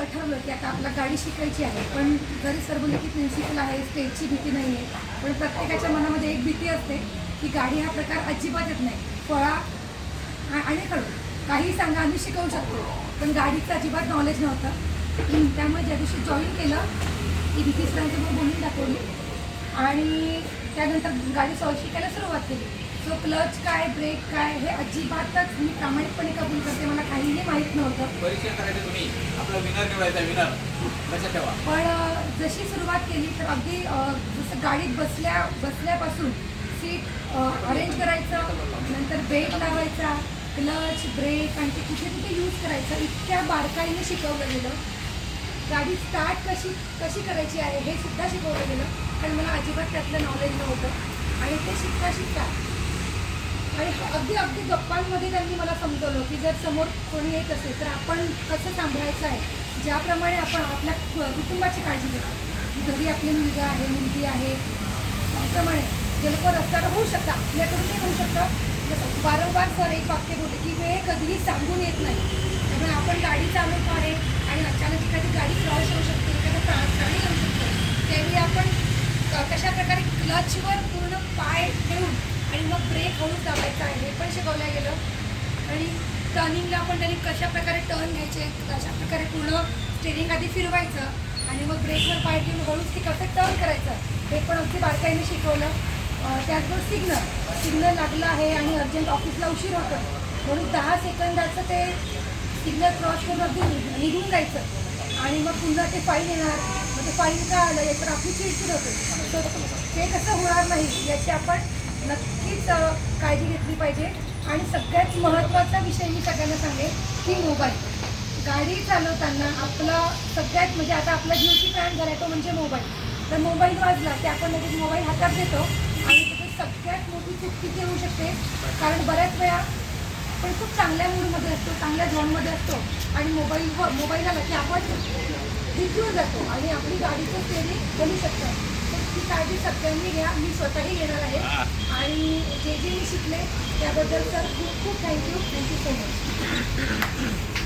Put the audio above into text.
ठरवलं की आता आपला गाडी शिकायची आहे, पण जरी सर बोलले की प्रिन्सिपल आहे, स्टेजची भीती नाही आहे, पण प्रत्येकाच्या मनामध्ये एक भीती असते की गाडी हा प्रकार अजिबात येत नाही. पळा आणि कळू काही सांगा, आम्ही शिकवू शकतो, पण गाडीचं अजिबात नॉलेज नव्हतं. त्यामुळे ज्या दिवशी जॉईन केलं की भीती सरांचं मग बोलून दाखवली आणि त्यानंतर गाडी शिकायला सुरुवात केली. सो क्लच काय, ब्रेक काय हे अजिबातच मी प्रामाणिकपणे कबूल करते, मला काहीही माहीत नव्हतं. परीक्षण करायचं तुम्ही आपला विनर निवडायचा, विनर लक्षात ठेवा. पण जशी सुरुवात केली तर अगदी जसं गाडीत बसल्यापासून सीट अरेंज करायचं, नंतर बेल्ट लावायचा, क्लच, ब्रेक आणि ते कुठे कुठे यूज करायचं इतक्या बारकाईने शिकवलं गेलं. गाडी स्टार्ट कशी करायची आहे हे सुद्धा शिकवलं गेलं, कारण मला अजिबात त्यातलं नॉलेज नव्हतं. आणि ते शिकता आणि अगदी गप्पांमध्ये त्यांनी मला समजवलं की जर समोर कोणी येत असेल तर आपण कसं सांभाळायचं आहे. ज्याप्रमाणे आपण आपल्या कुटुंबाची काळजी घेतो, की घरी आपली मुलगा आहे, मुलगी आहे, त्याप्रमाणे जे लोक रस्त्यावर होऊ शकतात आपल्याकडून ते होऊ शकतं. जसं वारंवार सर एक वाक्य बोलते की वेळ कधीही सांगून येत नाही. त्यामुळे आपण गाडी चालवतो आहे आणि अचानक एखादी गाडी क्रॉस होऊ शकते, एखादा प्राणी येऊ शकतो, त्यावेळी आपण कशा प्रकारे क्लचवर पूर्ण पाय ठेवून आणि मग ब्रेक हळूच दाबायचा आहे हे पण शिकवलं गेलं. आणि टर्निंगला पण त्यांनी कशा प्रकारे टर्न घ्यायचे, कशा प्रकारे पूर्ण स्टेरिंग आधी फिरवायचं आणि मग ब्रेकवर पाय ठेवून हळूच ते कसं टर्न करायचं हे पण अगदी बारकाईने शिकवलं. त्याचबरोबर सिग्नल लागलं आहे आणि अर्जंट ऑफिसला उशीर होतं म्हणून 10 सेकंदाचं ते सिग्नल क्रॉस करून अगदी निघून जायचं आणि मग पुन्हा ते फाईन येणार. मग ते फाईन का आलं याचं आपली चिडचिड होते. तर ते कसं होणार नाही याची आपण नक्कीच काळजी घेतली पाहिजे. आणि सगळ्यात महत्त्वाचा विषय मी सगळ्यांना सांगेन की मोबाईल गाडी चालवताना आपला सगळ्यात म्हणजे आता आपला जीव की प्राण झाला तो म्हणजे मोबाईल. तर मोबाईल वाजला की आपण लगेच मोबाईल हातात देतो आणि त्याची सगळ्यात मोठी चूक किती होऊ शकते, कारण बऱ्याच वेळा आपण खूप चांगल्या मूडमध्ये असतो, चांगल्या झोनमध्ये असतो आणि मोबाईल आला की आपण विसरून जातो आणि आपली गाडीचं स्टेरिंग बोलू शकतं. तर ती काळजी सगळ्यांनी घ्या, मी स्वतःही घेणार आहे. आणि जे मी शिकले त्याबद्दल सर खूप खूप थँक्यू सो मच.